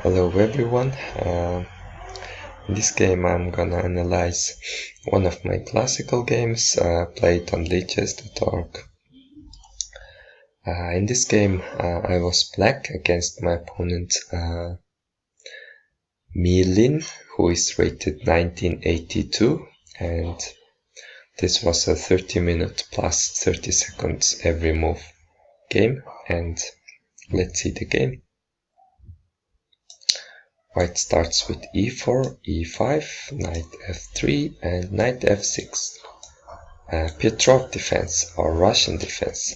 Hello everyone. In this game I'm gonna analyze one of my classical games played on lichess.org. In this game I was black against my opponent Millin, who is rated 1982, and this was a 30-minute plus 30 seconds every move game, and let's see the game. White starts with e4, e5, knight f3, and knight f6. Petrov defense or Russian defense.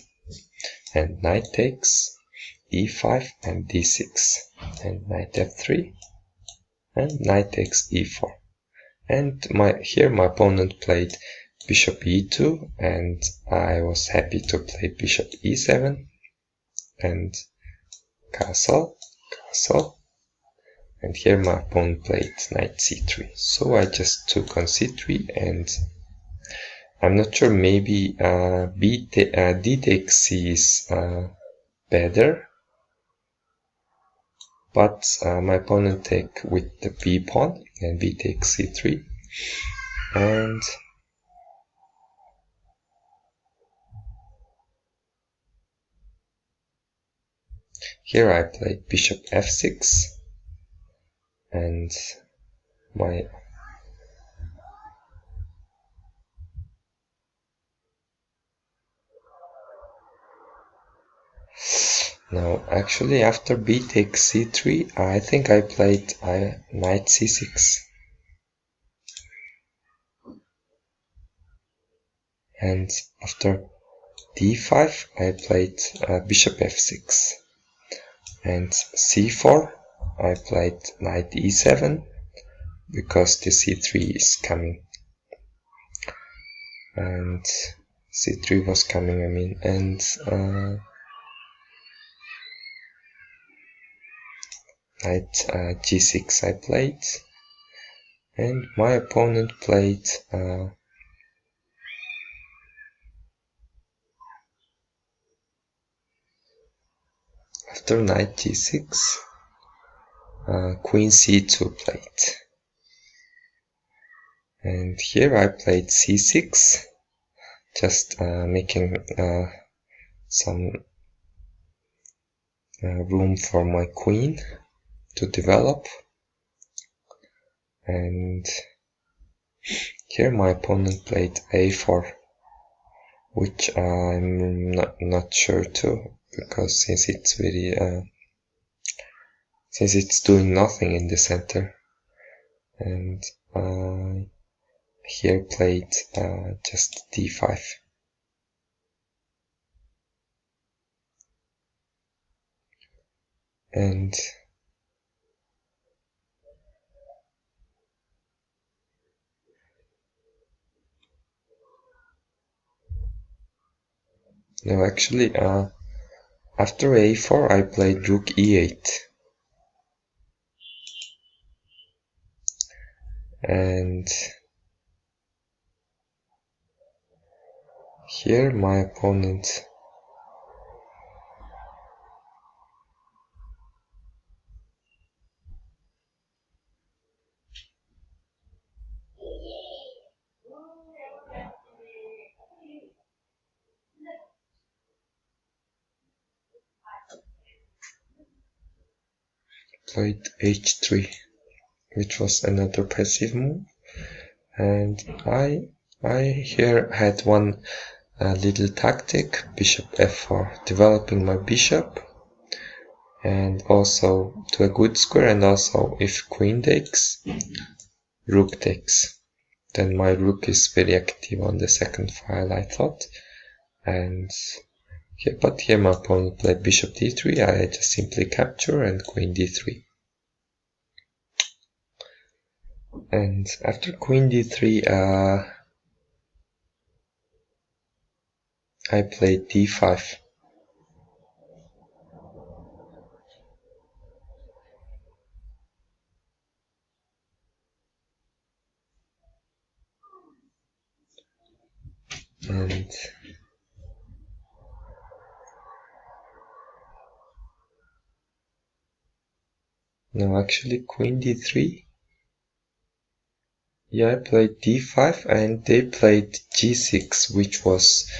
And knight takes e5 and d6. And knight f3. And knight takes e4. And here my opponent played bishop e2, and I was happy to play bishop e7 and castle. And here my opponent played knight c3. So I just took on c3, and I'm not sure, maybe d takes c is better. But my opponent take with the b pawn, and b takes c3. And here I played bishop f6. And now actually after b takes c3, I think I played knight c6. And after d5 I played bishop f6. And c4 I played knight e7 because the c3 is coming, and c3 was coming, I mean, and knight g6 I played, and my opponent played after knight g6 queen c2 played, and here I played c6, just making some room for my queen to develop. And here my opponent played a4, which I'm not sure too, because since it's since it's doing nothing in the center. And here played just d5. And no, actually after a4 I played rook e8. And here my opponent played h3, which was another passive move. And I here had one little tactic, bishop f4, developing my bishop, and also to a good square, and also if queen takes, rook takes, then my rook is very active on the second file, I thought. And here, but here my opponent played bishop d3, I just simply capture, and queen d3. And after queen d3 I played d5. And No, actually queen d3. Yeah, I played d5 and they played g6, which was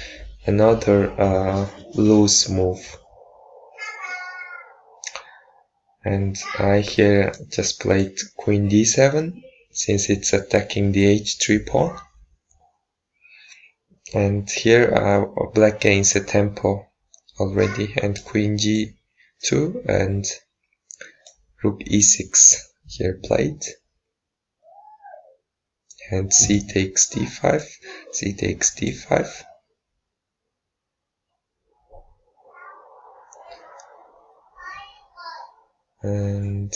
another loose move. And I here just played queen d7 since it's attacking the h3 pawn. And here black gains a tempo already, and queen g2 and rook e6 here played. And c takes d5, c takes d5. And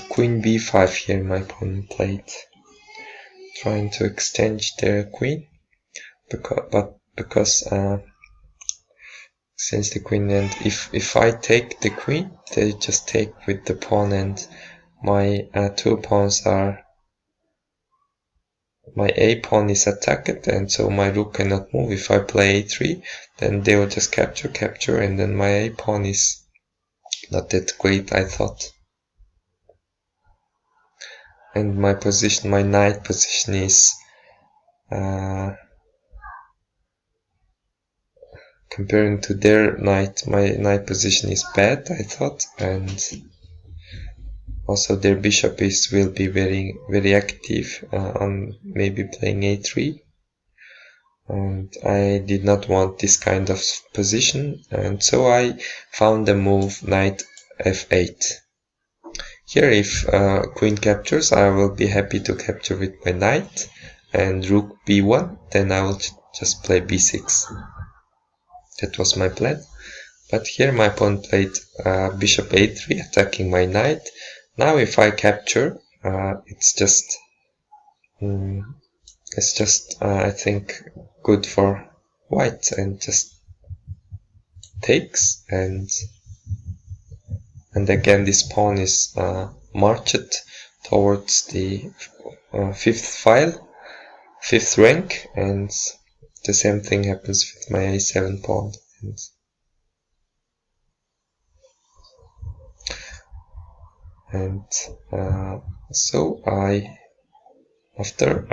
queen b5 here my opponent played, trying to exchange their queen, because since the queen, and if I take the queen, they just take with the pawn, and my two pawns are, my a pawn is attacked, and so my rook cannot move. If I play a3, then they will just capture, and then my a pawn is not that great, I thought. And my position, my knight position is comparing to their knight, my knight position is bad, I thought, and also their bishop will be very active on maybe playing a3, and I did not want this kind of position, and so I found the move knight f8. Here if queen captures, I will be happy to capture with my knight, and rook b1, then I will just play b6. That was my plan. But here my pawn played bishop a3, attacking my knight. Now if I capture, it's just I think good for white, and just takes, and again this pawn is marched towards the fifth rank, and the same thing happens with my a7 pawn. And so after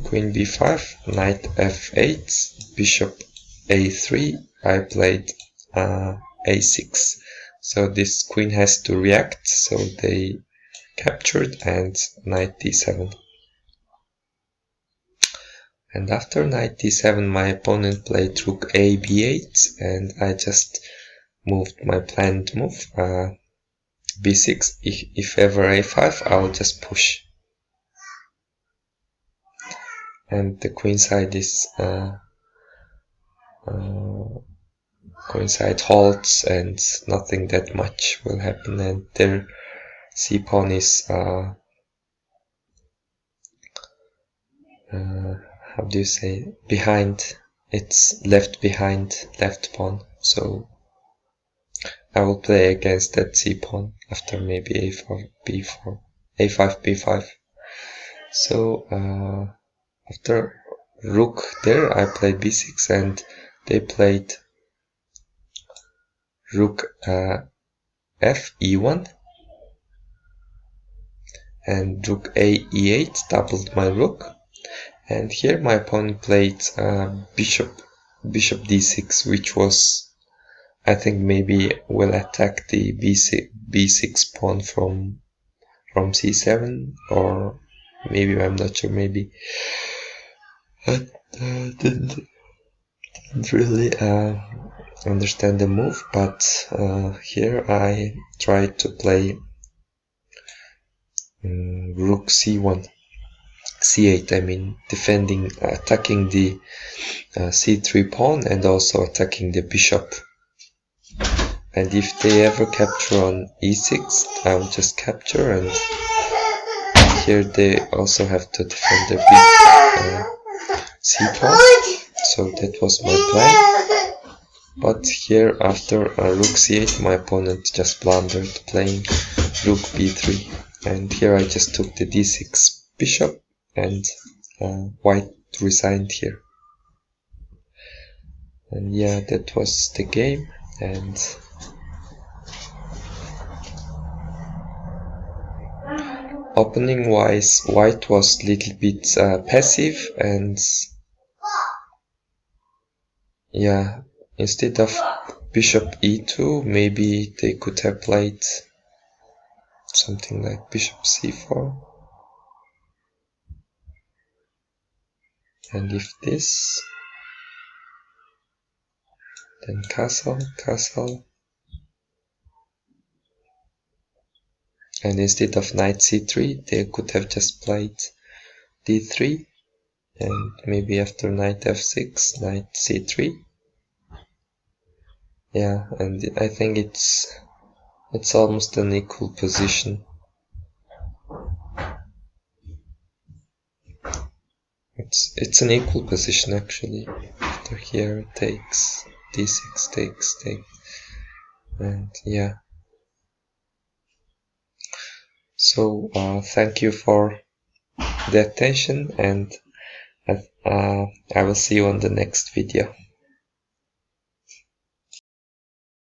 queen b5, knight f8, bishop a3, I played a6. So this queen has to react, so they captured, and knight d7. And after knight d7, my opponent played rook a b8, and I just moved my planned move, b6. If ever a5, I'll just push. And the queen side is queen side halts, and nothing that much will happen, and their c pawn is how do you say, behind, it's left behind left pawn, so I will play against that c pawn after maybe a4 b4, a5 b5. So after rook there, I played b6, and they played rook f e1, and rook a e8 doubled my rook. And here my opponent played bishop d6, which was, I think, maybe will attack the b6 pawn from c7, or maybe, I'm not sure, maybe I didn't really understand the move, but here I tried to play rook c1, c8, I mean, defending, attacking the c3 pawn, and also attacking the bishop. And if they ever capture on e6, I will just capture, and here they also have to defend their c pawn. So that was my plan. But here after rook c8, my opponent just blundered, playing rook b3, and here I just took the d6 bishop, and white resigned here. And yeah, that was the game. And opening wise, white was a little bit passive, and yeah, instead of bishop e2, maybe they could have played something like bishop c4. And if this, then castle, castle. And instead of knight c3, they could have just played d3. And maybe after knight f6, knight c3. Yeah, and I think it's almost an equal position. It's an equal position actually. After here takes d6 takes, and yeah. So thank you for the attention, and I will see you on the next video.